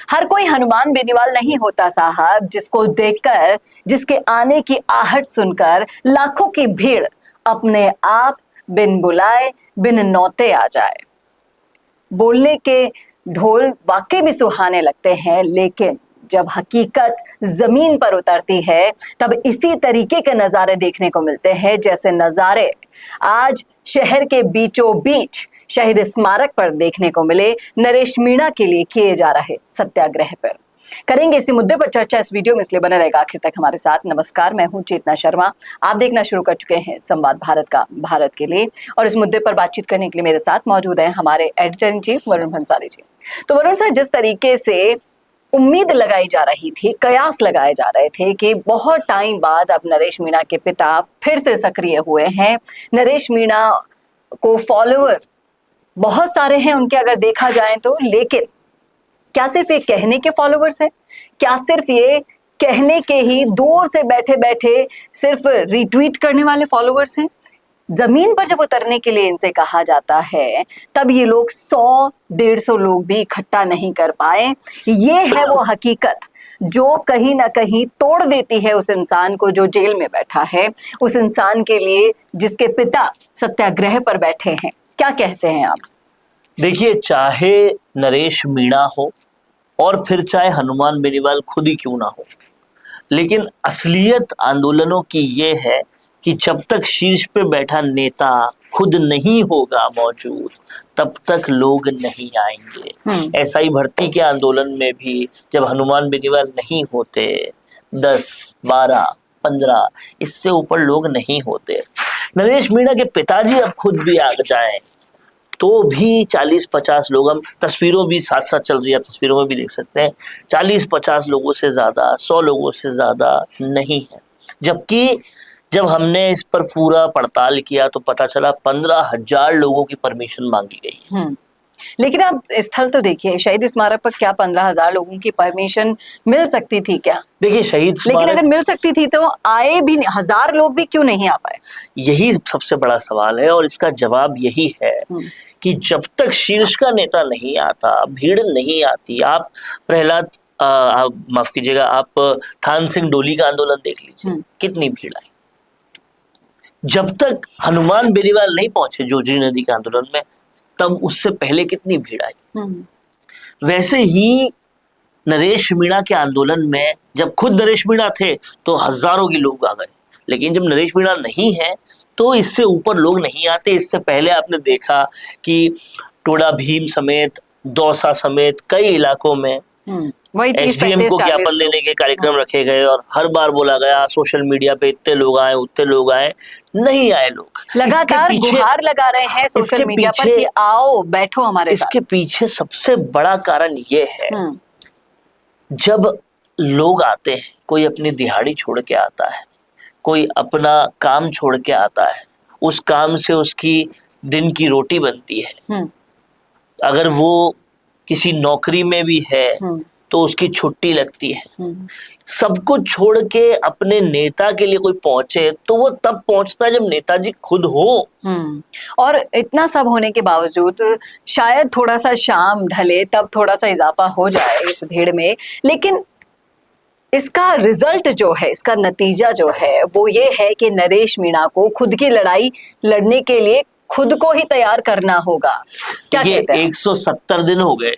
हर कोई हनुमान बेनीवाल नहीं होता साहब, जिसको देखकर, जिसके आने की आहट सुनकर लाखों की भीड़ अपने आप बिन बुलाए बिन नौते आ जाए। बोलने के ढोल वाकई में सुहाने लगते हैं, लेकिन जब हकीकत जमीन पर उतरती है तब इसी तरीके के नजारे देखने को मिलते हैं, जैसे नजारे आज शहर के बीचों बीच शहीद स्मारक पर देखने को मिले नरेश मीणा के लिए किए जा रहे सत्याग्रह पर। करेंगे इसी मुद्दे पर चर्चा इस वीडियो में, इसलिए बने रहेगा आखिर तक हमारे साथ। नमस्कार, मैं हूं चेतना शर्मा। आप देखना शुरू कर चुके हैं संवाद भारत का भारत के लिए, और इस मुद्दे पर बातचीत करने के लिए मेरे साथ मौजूद हैं हमारे editor in chief Varun Bhansali ji. तो वरुण सर, जिस तरीके से उम्मीद लगाई जा रही थी, कयास लगाए जा रहे थे कि बहुत टाइम बाद अब नरेश मीणा के पिता फिर से सक्रिय हुए हैं, नरेश मीणा को फॉलोअर बहुत सारे हैं उनके अगर देखा जाए तो, लेकिन क्या सिर्फ ये कहने के फॉलोअर्स हैं? क्या सिर्फ ये कहने के ही दूर से बैठे बैठे सिर्फ रिट्वीट करने वाले फॉलोअर्स हैं? जमीन पर जब उतरने के लिए इनसे कहा जाता है तब ये लोग 100-150 लोग भी इकट्ठा नहीं कर पाए। ये है वो हकीकत जो कहीं ना कहीं तोड़ देती है उस इंसान को जो जेल में बैठा है, उस इंसान के लिए जिसके पिता सत्याग्रह पर बैठे हैं। क्या कहते हैं आप? देखिए, चाहे नरेश मीणा हो और फिर चाहे हनुमान बेनीवाल खुद ही क्यों ना हो, लेकिन असलियत आंदोलनों की ये है कि जब तक शीर्ष पे बैठा नेता खुद नहीं होगा मौजूद, तब तक लोग नहीं आएंगे। एसआई भर्ती के आंदोलन में भी जब हनुमान बेनीवाल नहीं होते, 10, 12, 15 इससे ऊपर लोग नहीं होते। नरेश मीणा के पिताजी अब खुद भी आ जाएं तो भी 40-50 लोग, हम तस्वीरों भी साथ साथ चल रही है, तस्वीरों में भी देख सकते हैं, 40-50 लोगों से ज्यादा, 100 लोगों से ज्यादा नहीं है। जबकि जब हमने इस पर पूरा पड़ताल किया तो पता चला 15,000 लोगों की परमिशन मांगी गई है। लेकिन आप स्थल तो देखिए, शहीद स्मारक पर क्या 15,000 लोगों की परमिशन मिल सकती थी क्या? देखिए, शहीद स्मारक, लेकिन अगर मिल सकती थी तो आए भी 1000 लोग भी क्यों नहीं आ पाए? यही सबसे बड़ा सवाल है और इसका जवाब यही है कि जब तक शीर्ष का नेता नहीं आता, भीड़ नहीं आती। आप प्रहलाद, माफ कीजिएगा, आप थान सिंह डोली का आंदोलन देख लीजिए, कितनी भीड़ आई। जब तक हनुमान बेनीवाल नहीं पहुंचे जोजरी नदी के आंदोलन में, तब उससे पहले कितनी भीड़ आई। वैसे ही नरेश मीणा के आंदोलन में जब खुद नरेश मीणा थे तो हजारों के लोग आ गए, लेकिन जब नरेश मीणा नहीं है तो इससे ऊपर लोग नहीं आते। इससे पहले आपने देखा कि टोडा भीम समेत, दौसा समेत कई इलाकों में एसडीएम को ज्ञापन देने के कार्यक्रम रखे गए और हर बार बोला गया सोशल मीडिया पे इतने लोग आए, उतने लोग आए, नहीं आए लोग। लगातार गुहार लगा रहे हैं सोशल मीडिया पर कि आओ बैठो हमारे साथ। इसके पीछे सबसे बड़ा कारण ये है, जब लोग आते हैं, कोई अपनी दिहाड़ी छोड़ के आता है, कोई अपना काम छोड़ के आता है, उस काम से उसकी दिन की रोटी बनती है। अगर वो किसी नौकरी में भी है तो उसकी छुट्टी लगती है। सब कुछ छोड़ के अपने नेता के लिए कोई पहुंचे तो वो तब पहुंचता है जब नेताजी खुद हो। और इतना सब होने के बावजूद शायद थोड़ा सा शाम ढले तब थोड़ा सा इजाफा हो जाए इस भीड़ में, लेकिन इसका रिजल्ट जो है, इसका नतीजा जो है वो ये है कि नरेश मीणा को खुद की लड़ाई लड़ने के लिए खुद को ही तैयार करना होगा। क्या कहते हैं? 170 दिन हो गए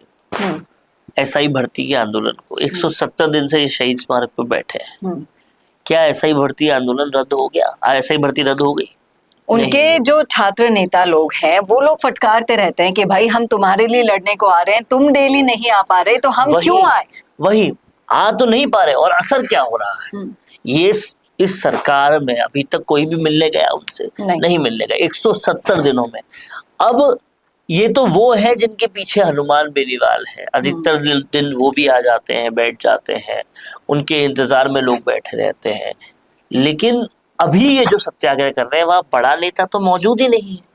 एसआई भर्ती के आंदोलन को। 170 दिन से ये शहीद स्मारक पर बैठे हैं। क्या एसआई भर्ती आंदोलन रद्द हो गया? एसआई भर्ती रद्द हो गई? उनके जो छात्र नेता लोग हैं वो लोग फटकारते रहते हैं कि भाई हम तुम्हारे लिए लड़ने को आ रहे हैं, तुम डेली नहीं आ पा रहे तो हम क्यों आए? वही आ तो नहीं पा रहे, और असर क्या हो रहा है? ये इस सरकार में अभी तक कोई भी मिलने गया उनसे? नहीं मिलने गया 170 दिनों में। अब ये तो वो है जिनके पीछे हनुमान बेनीवाल है, अधिकतर दिन वो भी आ जाते हैं, बैठ जाते हैं, उनके इंतजार में लोग बैठे रहते हैं। लेकिन अभी ये जो सत्याग्रह कर रहे हैं वहां बड़ा नेता तो मौजूद ही नहीं है।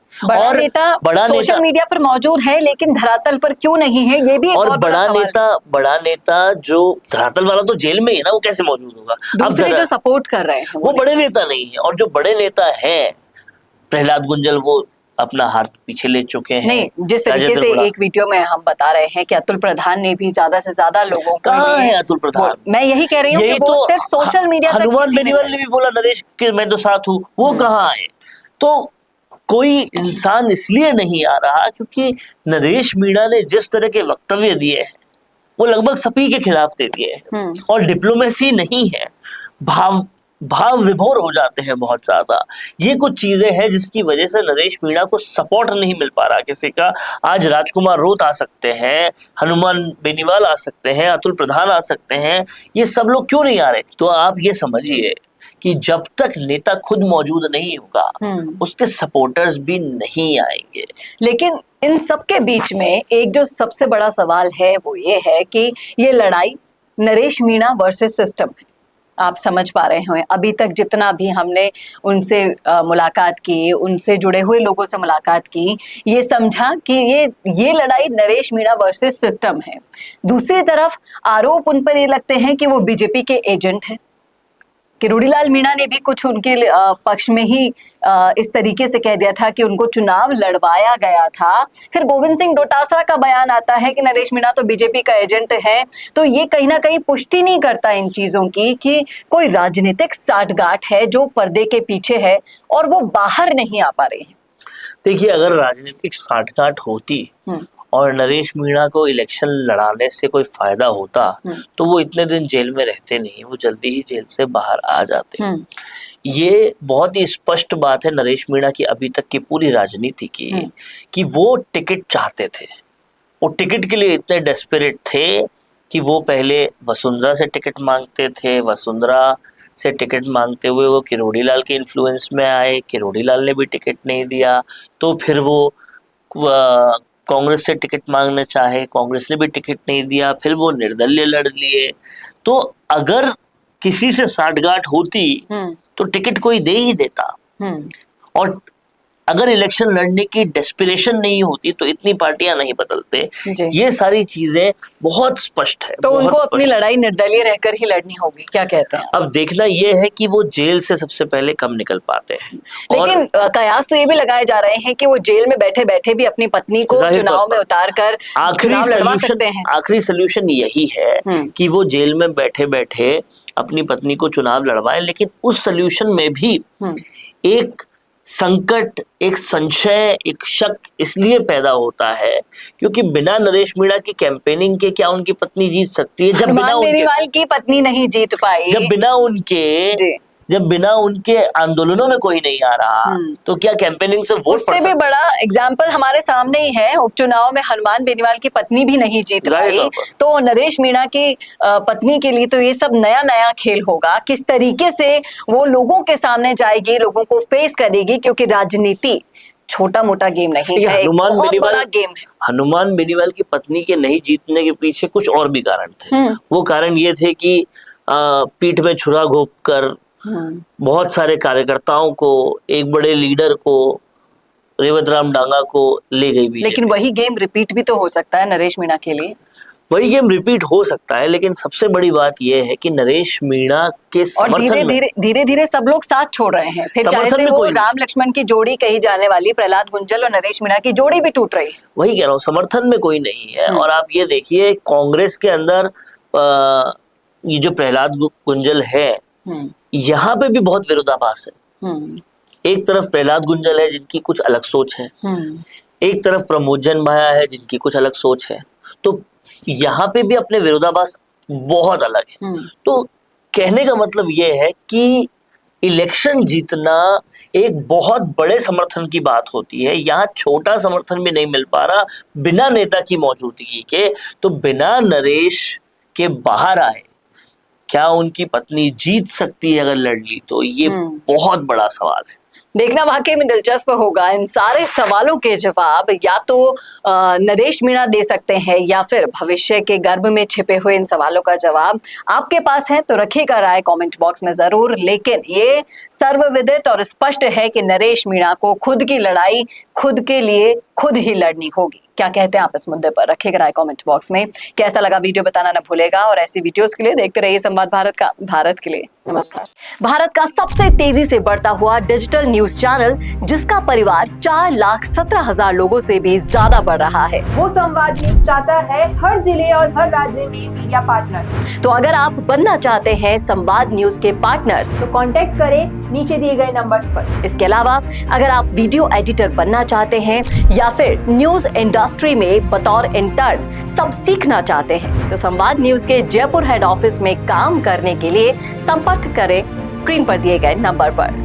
बड़ा सोशल मीडिया पर मौजूद है लेकिन धरातल पर क्यों नहीं है, ये भी एक और बड़ा नेता जो धरातल वाला तो जेल में है ना, वो कैसे मौजूद होगा? दूसरे जो सपोर्ट कर रहे हैं वो बड़े नेता नहीं है, और जो बड़े नेता हैं, प्रहलाद गुंजल वो अपना हाथ पीछे ले चुके हैं। नहीं, जिस तरीके से एक वीडियो में हम बता रहे हैं कि अतुल प्रधान ने भी ज्यादा से ज्यादा लोगों को, कहाँ है अतुल प्रधान? मैं यही कह रही हूँ कि वो सिर्फ सोशल मीडिया तक हनुमान बेनीवाल ने भी बोला नरेश के मैं तो साथ हूँ, वो कहाँ है? तो कोई इंसान इसलिए नहीं आ रहा क्योंकि नरेश मीणा ने जिस तरह के वक्तव्य दिए हैं वो लगभग सभी के खिलाफ दे दिए हैं, और डिप्लोमेसी नहीं है, भाव विभोर हो जाते हैं बहुत ज्यादा। ये कुछ चीजें हैं जिसकी वजह से नरेश मीणा को सपोर्ट नहीं मिल पा रहा किसी का। आज राजकुमार रोत आ सकते हैं, हनुमान बेनीवाल आ सकते हैं, अतुल प्रधान आ सकते हैं, ये सब लोग क्यों नहीं आ रहे? तो आप ये समझिए कि जब तक नेता खुद मौजूद नहीं होगा उसके सपोर्टर्स भी नहीं आएंगे। लेकिन इन सबके बीच में एक जो सबसे बड़ा सवाल है वो ये है कि ये लड़ाई नरेश मीणा वर्सेस सिस्टम है। आप समझ पा रहे हैं, अभी तक जितना भी हमने उनसे मुलाकात की, उनसे जुड़े हुए लोगों से मुलाकात की, ये समझा कि ये लड़ाई नरेश मीणा वर्सेस सिस्टम है। दूसरी तरफ आरोप उन पर ये लगते हैं कि वो बीजेपी के एजेंट हैं। किरोड़ीलाल मीणा ने भी कुछ उनके पक्ष में ही इस तरीके से कह दिया था कि उनको चुनाव लड़वाया गया था। फिर गोविंद सिंह डोटासरा का बयान आता है कि नरेश मीणा तो बीजेपी का एजेंट है। तो ये कहीं ना कहीं पुष्टि नहीं करता इन चीजों की कि कोई राजनीतिक साठगांठ है जो पर्दे के पीछे है और वो बाहर नहीं आ पा रही है। देखिए, अगर राजनीतिक साठगांठ होती और नरेश मीणा को इलेक्शन लड़ाने से कोई फायदा होता तो वो इतने दिन जेल में रहते नहीं, वो जल्दी ही जेल से बाहर आ जाते। ये बहुत ही स्पष्ट बात है नरेश मीणा की अभी तक की पूरी राजनीति की कि वो टिकट चाहते थे। वो टिकट के लिए इतने डेस्परेट थे कि वो पहले वसुंधरा से टिकट मांगते थे, वसुंधरा से टिकट मांगते हुए वो किरोड़ीलाल के इन्फ्लुएंस में आए, किरोड़ीलाल ने भी टिकट नहीं दिया, तो फिर वो कांग्रेस से टिकट मांगना चाहे, कांग्रेस ने भी टिकट नहीं दिया, फिर वो निर्दलीय लड़ लिए। तो अगर किसी से साठगांठ होती तो टिकट कोई दे ही देता, और अगर इलेक्शन लड़ने की डेस्पिरेशन नहीं होती तो इतनी पार्टियां नहीं बदलते। ये सारी चीजें बहुत स्पष्ट है। तो उनको अपनी लड़ाई निर्दलीय रहकर ही लड़नी होगी, क्या कहते हैं? अब देखना ये है कि वो जेल से सबसे पहले कब निकल पाते हैं। लेकिन कयास तो ये भी लगाए जा रहे हैं कि वो जेल में बैठे बैठे भी अपनी पत्नी को चुनाव में उतार कर चुनाव लड़वा सकते हैं। आखिरी सोल्यूशन यही है कि वो जेल में बैठे बैठे अपनी पत्नी को चुनाव लड़वाए। लेकिन उस सोल्यूशन में भी एक संकट, एक संशय, एक शक इसलिए पैदा होता है क्योंकि बिना नरेश मीणा की कैंपेनिंग के क्या उनकी पत्नी जीत सकती है? जब बिना बेनीवाल की पत्नी नहीं जीत पाई, जब बिना उनके आंदोलनों में कोई नहीं आ रहा, तो क्या कैंपेनिंग से वोट? उससे भी बड़ा एग्जाम्पल हमारे सामने ही है। उपचुनाव में हनुमान बेनीवाल की पत्नी भी नहीं जीत पाई, तो नरेश मीणा की पत्नी के लिए तो ये सब नया नया खेल होगा। किस तरीके से वो लोगों के सामने जाएगी, लोगों को फेस करेगी, क्योंकि राजनीति छोटा मोटा गेम नहीं है, बहुत बड़ा गेम है। हनुमान बेनीवाल की पत्नी के नहीं जीतने के पीछे कुछ और भी कारण थे। वो कारण ये थे कि पीठ में छुरा घोंप कर बहुत सारे कार्यकर्ताओं को, एक बड़े लीडर को, रेवत राम डांगा को ले गई भी। लेकिन वही गेम रिपीट भी तो हो सकता है नरेश मीणा के लिए। वही गेम रिपीट हो सकता है, लेकिन सबसे बड़ी बात यह है कि नरेश मीणा के समर्थन में धीरे धीरे सब लोग साथ छोड़ रहे हैं। फिर चाहे से वो राम लक्ष्मण की जोड़ी कही जाने वाली प्रहलाद गुंजल और नरेश मीणा की जोड़ी भी टूट रही है। वही कह रहा हूँ, समर्थन में कोई नहीं है। और आप ये देखिए कांग्रेस के अंदर ये जो प्रहलाद गुंजल है, यहाँ पे भी बहुत विरोधाभास है। एक तरफ प्रहलाद गुंजल है जिनकी कुछ अलग सोच है, एक तरफ प्रमोद जन भाया है जिनकी कुछ अलग सोच है। तो यहाँ पे भी अपने विरोधाभास बहुत अलग है। तो कहने का मतलब ये है कि इलेक्शन जीतना एक बहुत बड़े समर्थन की बात होती है। यहाँ छोटा समर्थन भी नहीं मिल पा रहा बिना नेता की मौजूदगी के। तो बिना नरेश के बाहर आए क्या उनकी पत्नी जीत सकती है अगर लड़ ली? तो ये बहुत बड़ा सवाल है। देखना वाकई में दिलचस्प होगा। इन सारे सवालों के जवाब या तो नरेश मीणा दे सकते हैं या फिर भविष्य के गर्भ में छिपे हुए इन सवालों का जवाब आपके पास है तो रखिएगा राय कमेंट बॉक्स में जरूर। लेकिन ये सर्वविदित और स्पष्ट है कि नरेश मीणा को खुद की लड़ाई खुद के लिए खुद ही लड़नी होगी। क्या कहते हैं आप इस मुद्दे पर? रखिएगा राय कमेंट बॉक्स में। कैसा लगा वीडियो बताना ना भूलेगा और ऐसी वीडियोस के लिए देखते रहिए संवाद भारत के लिए। नमस्कार। भारत का सबसे तेजी से बढ़ता हुआ डिजिटल न्यूज चैनल जिसका परिवार 4,17,000 लोगों से भी ज्यादा बढ़ रहा है, वो संवाद न्यूज चाहता है हर जिले और हर राज्य में मीडिया पार्टनर्स। तो अगर आप बनना चाहते हैं संवाद न्यूज के पार्टनर्स तो कांटेक्ट करें नीचे दिए गए नंबर्स पर। इसके अलावा अगर आप वीडियो एडिटर बनना चाहते हैं या फिर न्यूज इंडस्ट्री में बतौर इंटर्न सब सीखना चाहते हैं तो संवाद न्यूज के जयपुर हेड ऑफिस में काम करने के लिए संपर्क करें स्क्रीन पर दिए गए नंबर पर।